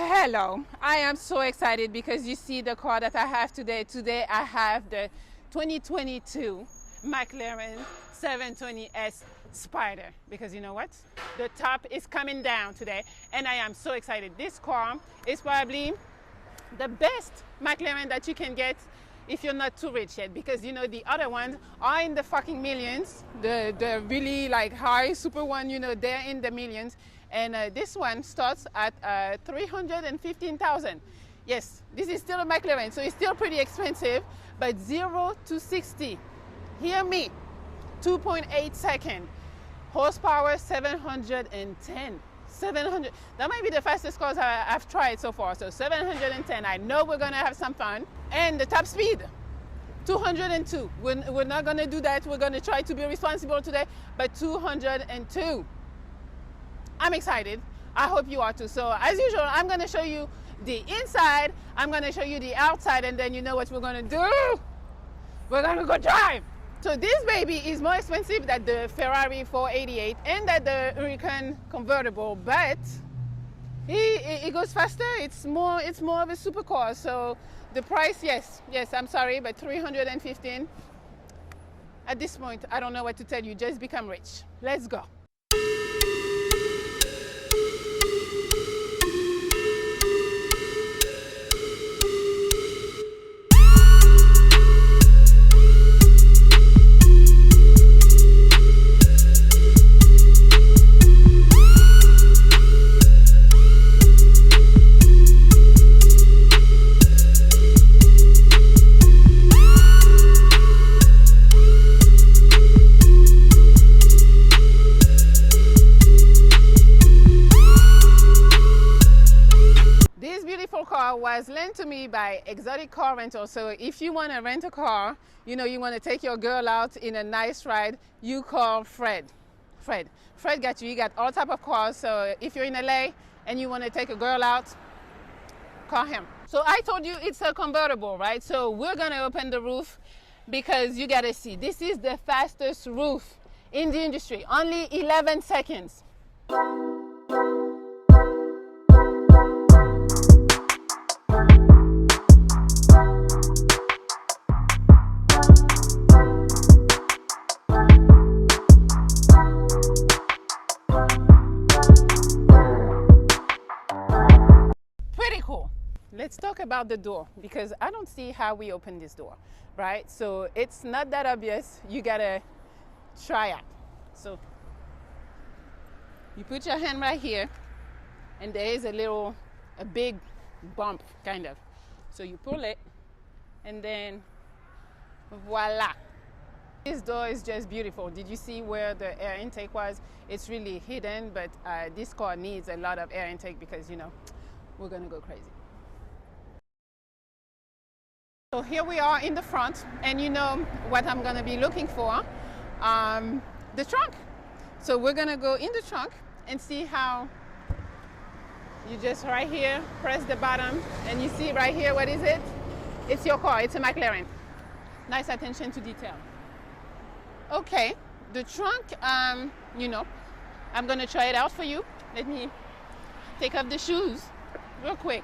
Hello, I am so excited because you see the car that I have today. Today I have the 2022 McLaren 720s Spider, because you know what? The top is coming down today and I am so excited. This car is probably the best McLaren that you can get if you're not too rich yet, because you know the other ones are in the fucking millions. The really like high super one, you know, they're in the millions. And this one starts at 315,000. Yes, this is still a McLaren, so it's still pretty expensive, but 0 to 60, hear me, 2.8 seconds. Horsepower 710. 700, that might be the fastest cars I've tried so far. So 710, I know we're gonna have some fun. And the top speed, 202. We're not gonna do that. We're gonna try to be responsible today, but 202. I'm excited. I hope you are too. So as usual, I'm gonna show you the inside, I'm gonna show you the outside, and then you know what we're gonna do? We're gonna go drive. So this baby is more expensive than the Ferrari 488 and than the Huracan Convertible, but it goes faster. It's more of a supercar. So the price, yes, I'm sorry, but 315. At this point, I don't know what to tell you. Just become rich. Let's go. Was lent to me by Exotic Car Rental. So if you want to rent a car, you know, you want to take your girl out in a nice ride, you call Fred got you. You got all type of cars. So if you're in LA and you want to take a girl out, call him. So I told you it's a convertible, right? So we're gonna open the roof because you gotta see, this is the fastest roof in the industry. Only 11 seconds. Let's talk about the door, because I don't see how we open this door, right? So it's not that obvious. You gotta try it. So you put your hand right here and there is a big bump kind of. So you pull it and then voila. This door is just beautiful. Did you see where the air intake was? It's really hidden, but this car needs a lot of air intake because, you know, we're gonna go crazy. So here we are in the front, and you know what I'm gonna be looking for, the trunk. So we're gonna go in the trunk and see how you just right here, press the button, and you see right here, what is it? It's your car, it's a McLaren. Nice attention to detail. Okay, the trunk, you know, I'm gonna try it out for you. Let me take off the shoes real quick,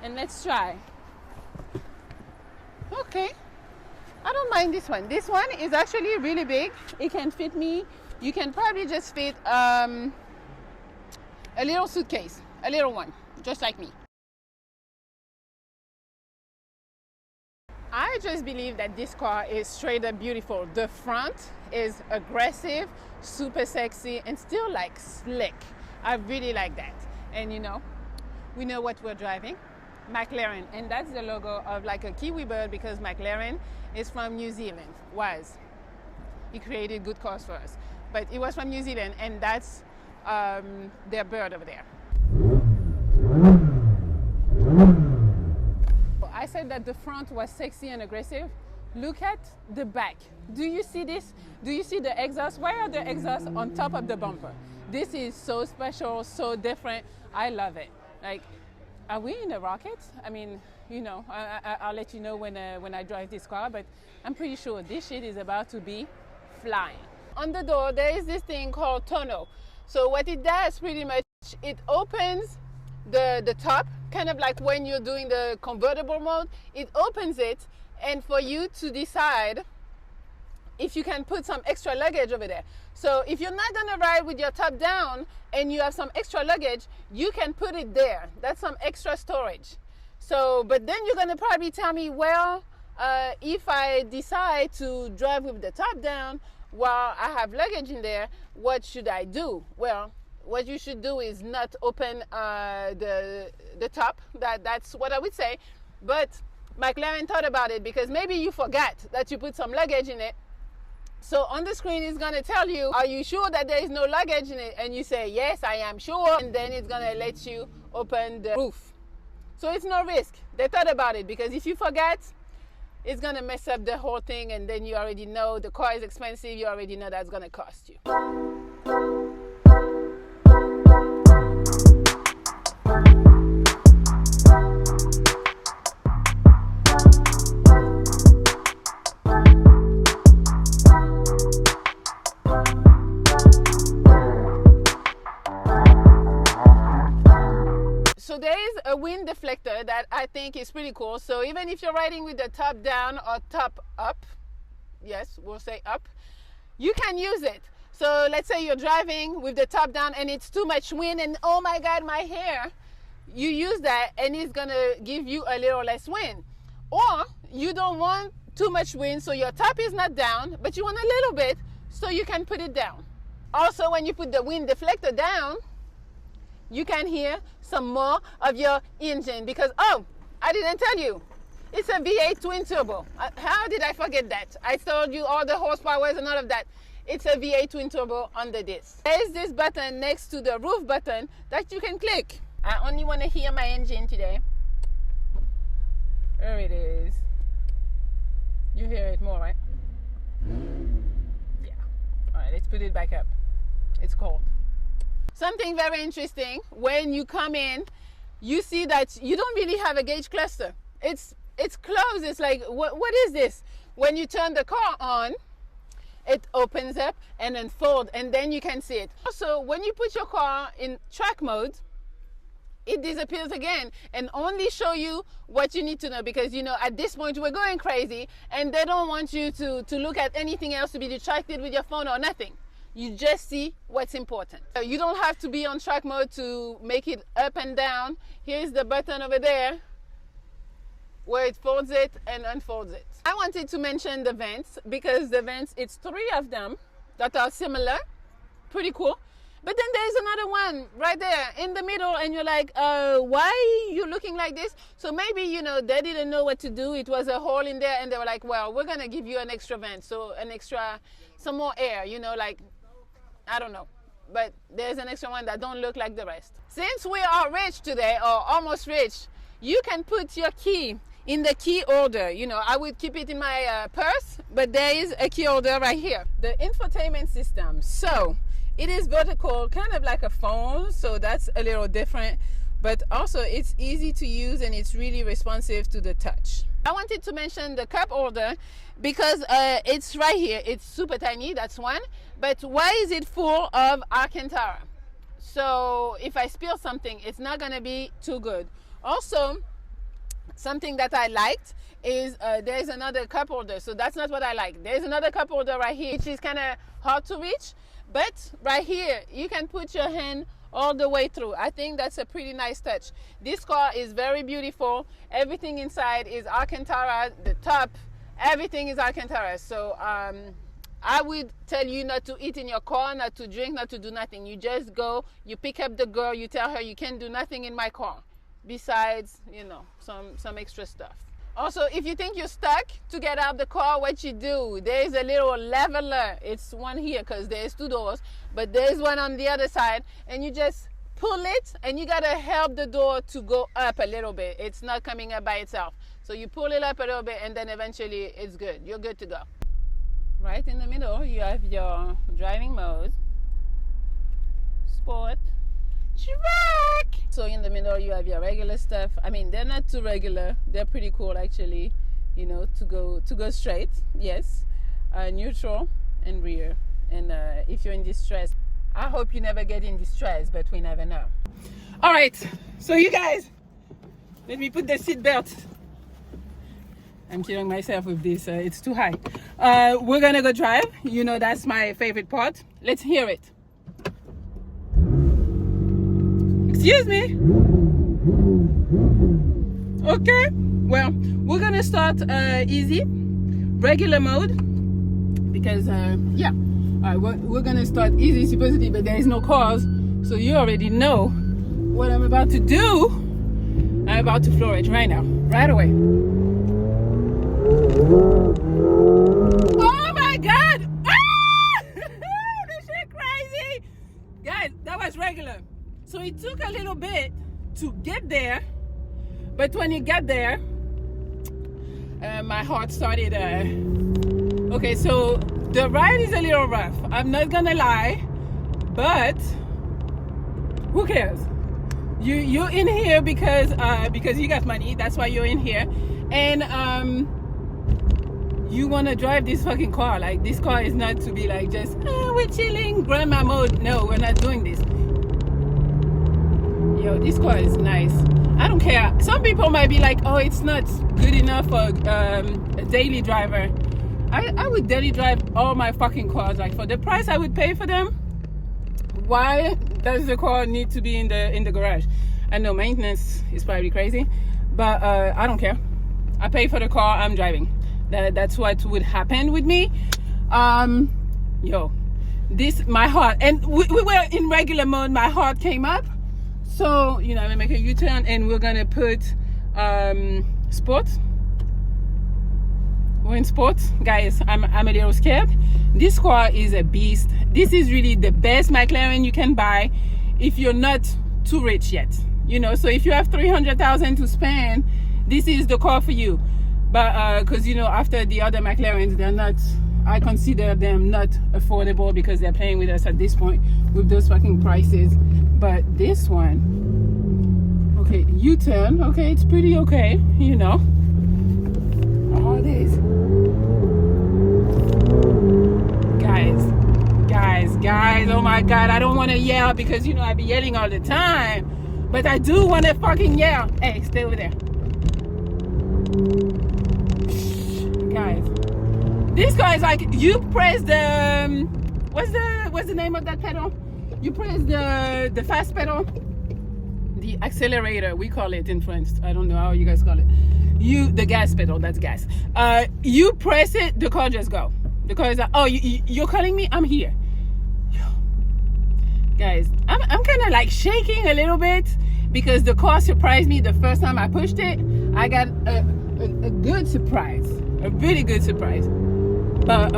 and let's try. Okay, I don't mind this one. This one is actually really big. It can fit me. You can probably just fit a little suitcase, a little one, just like me. I just believe that this car is straight up beautiful. The front is aggressive, super sexy, and still like slick. I really like that. And you know, we know what we're driving. McLaren, and that's the logo of like a Kiwi bird, because McLaren is from New Zealand. He created good cars for us, but it was from New Zealand, and that's their bird over there. I said that the front was sexy and aggressive. Look at the back. Do you see this? Do you see the exhaust? Why are the exhausts on top of the bumper? This is so special, so different. I love it. Like, are we in a rocket? I mean, you know, I'll let you know when I drive this car, but I'm pretty sure this shit is about to be flying. On the door, there is this thing called tonneau. So what it does pretty much, it opens the the top, kind of like when you're doing the convertible mode. It opens it, and for you to decide if you can put some extra luggage over there. So if you're not gonna ride with your top down and you have some extra luggage, you can put it there. That's some extra storage. So, but then you're gonna probably tell me, well, if I decide to drive with the top down while I have luggage in there, what should I do? Well, what you should do is not open the top. That's what I would say. But McLaren thought about it, because maybe you forgot that you put some luggage in it. So on the screen, it's going to tell you, are you sure that there is no luggage in it? And you say, yes, I am sure. And then it's going to let you open the roof. So it's no risk. They thought about it, because if you forget, it's going to mess up the whole thing. And then you already know the car is expensive. You already know that's going to cost you. So there is a wind deflector that I think is pretty cool. So even if you're riding with the top down or top up, yes, we'll say up, you can use it. So let's say you're driving with the top down and it's too much wind and oh my God, my hair. You use that and it's gonna give you a little less wind. Or you don't want too much wind, so your top is not down, but you want a little bit, so you can put it down. Also, when you put the wind deflector down, you can hear some more of your engine, because, oh, I didn't tell you, it's a V8 twin turbo. How did I forget that? I told you all the horsepower and all of that. It's a V8 twin turbo under this. There's this button next to the roof button that you can click. I only want to hear my engine today. There it is. You hear it more, right? Yeah. All right, let's put it back up. It's cold. Something very interesting, when you come in, you see that you don't really have a gauge cluster. It's closed. It's like, what is this? When you turn the car on, it opens up and unfolds, and then you can see it. Also, when you put your car in track mode, it disappears again and only show you what you need to know, because, you know, at this point we're going crazy and they don't want you to look at anything else, to be distracted with your phone or nothing. You just see what's important. You don't have to be on track mode to make it up and down. Here's the button over there where it folds it and unfolds it. I wanted to mention the vents, because the vents, it's 3 of them that are similar. Pretty cool. But then there's another one right there in the middle, and you're like, why are you looking like this? So maybe, you know, they didn't know what to do. It was a hole in there, and they were like, well, we're going to give you an extra vent. So some more air, you know, like, I don't know. But there's an extra one that don't look like the rest. Since we are rich today, or almost rich, you can put your key in the key holder. You know, I would keep it in my purse, but there is a key holder right here. The infotainment system. So it is vertical, kind of like a phone, so that's a little different, but also it's easy to use and it's really responsive to the touch. I wanted to mention the cup holder because it's right here. It's super tiny, that's one, but why is it full of Alcantara? So if I spill something, it's not gonna be too good. Also, something that I liked is there's another cup holder, so that's not what I like. There's another cup holder right here, which is kind of hard to reach, but right here, you can put your hand all the way through. I think that's a pretty nice touch. This car is very beautiful. Everything inside is Alcantara. The top, everything is Alcantara. So I would tell you not to eat in your car, not to drink, not to do nothing. You just go, you pick up the girl, you tell her you can do nothing in my car besides, you know, some extra stuff. Also, if you think you're stuck to get out of the car, what you do, there's a little leveler. It's one here because there's 2 doors, but there's one on the other side, and you just pull it, and you gotta help the door to go up a little bit. It's not coming up by itself. So you pull it up a little bit, and then eventually it's good. You're good to go. Right in the middle, you have your driving mode, sport, track. So in the middle you have your regular stuff. I mean, they're not too regular, they're pretty cool actually, you know, to go straight, yes, neutral and rear. And if you're in distress, I hope you never get in distress, but we never know. All right, so you guys, let me put the seat belt. I'm killing myself with this, it's too high. We're gonna go drive. You know, that's my favorite part. Let's hear it. Excuse me. Okay, well, we're gonna start easy, regular mode, because yeah, we're gonna start easy supposedly, but there is no cars, so you already know what I'm about to do. I'm about to floor it right now, right away. Oh my god! Ah! This shit crazy, guys. That was regular, so it took a little bit to get there, but when you get there, my heart started okay, so the ride is a little rough, I'm not gonna lie, but who cares? You're in here because you got money. That's why you're in here, and you want to drive this fucking car. Like, this car is not to be like just we're chilling grandma mode. No, we're not doing this. Yo, this car is nice. I don't care. Some people might be like, oh, it's not good enough for a daily driver. I would daily drive all my fucking cars. Like, for the price I would pay for them, why does the car need to be in the garage? I know maintenance is probably crazy, but I don't care. I pay for the car, I'm driving. That's what would happen with me. Yo, this, my heart, and we were in regular mode, my heart came up. So, you know, I'm gonna make a U-turn and we're gonna put sport. We're in sport. Guys, I'm a little scared. This car is a beast. This is really the best McLaren you can buy if you're not too rich yet. You know, so if you have 300,000 to spend, this is the car for you. But because, you know, after the other McLarens, they're not, I consider them not affordable because they're playing with us at this point with those fucking prices. But this one, okay, U-turn, okay, it's pretty okay, you know. All this. Guys, oh my god, I don't want to yell because, you know, I be yelling all the time, but I do want to fucking yell. Hey, stay over there. Guys, this car is like, you press the what's the name of that pedal? You press the fast pedal, the accelerator, we call it in French. I don't know how you guys call it. The gas pedal, that's gas. You press it, the car just go. The car is like, oh, you're calling me? I'm here. Guys, I'm kind of like shaking a little bit because the car surprised me the first time I pushed it. I got a good surprise, a really good surprise. But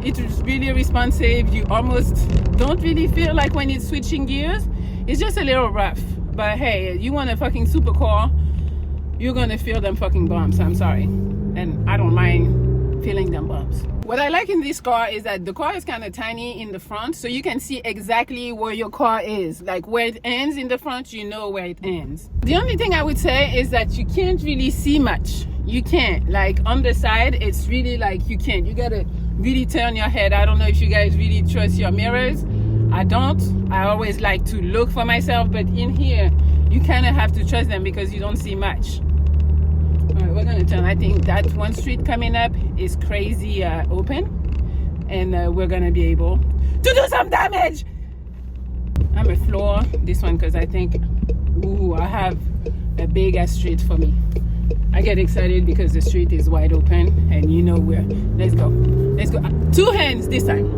it's really responsive. You almost don't really feel like when it's switching gears. It's just a little rough. But hey, you want a fucking supercar, you're gonna feel them fucking bumps. I'm sorry, and I don't mind feeling them bumps. What I like in this car is that the car is kind of tiny in the front, so you can see exactly where your car is. Like, where it ends in the front, you know where it ends. The only thing I would say is that you can't really see much. You can't, like, on the side, it's really like you can't. You gotta really turn your head. I don't know if you guys really trust your mirrors. I don't. I always like to look for myself, but in here you kind of have to trust them because you don't see much. All right, we're gonna turn. I think that one street coming up is crazy open, and we're gonna be able to do some damage. I'm gonna floor this one because I think, ooh, I have a big ass street for me. I get excited because the street is wide open, and you know where. Let's go. Let's go. 2 hands this time.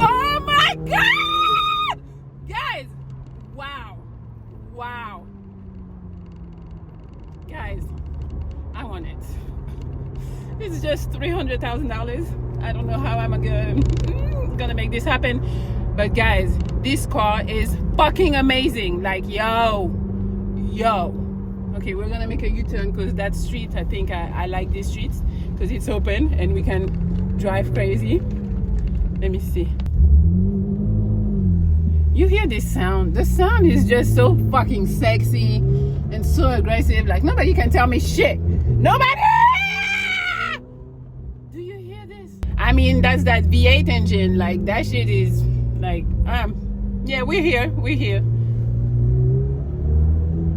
Oh my god! Guys, wow. Wow. Guys, I want it. It's just $300,000. I don't know how I'm gonna make this happen. But guys, this car is fucking amazing. Like, yo. Okay, we're gonna make a U-turn because that street, I think I like this street because it's open and we can drive crazy. Let me see. You hear this sound? The sound is just so fucking sexy and so aggressive. Like, nobody can tell me shit. Nobody! Do you hear this? I mean, that's that V8 engine. Like, that shit is Like, yeah, we're here.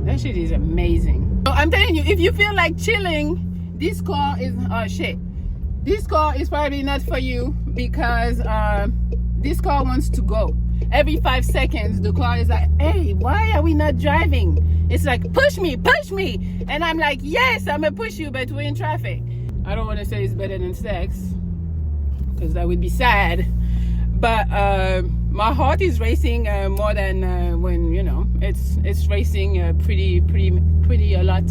That shit is amazing. So I'm telling you, if you feel like chilling, this car is this car is probably not for you, because this car wants to go. Every 5 seconds the car is like, hey, why are we not driving? It's like, push me, and I'm like, yes, I'm gonna push you, but we're in traffic. I don't want to say it's better than sex, because that would be sad, but my heart is racing more than when, you know, it's racing pretty a lot.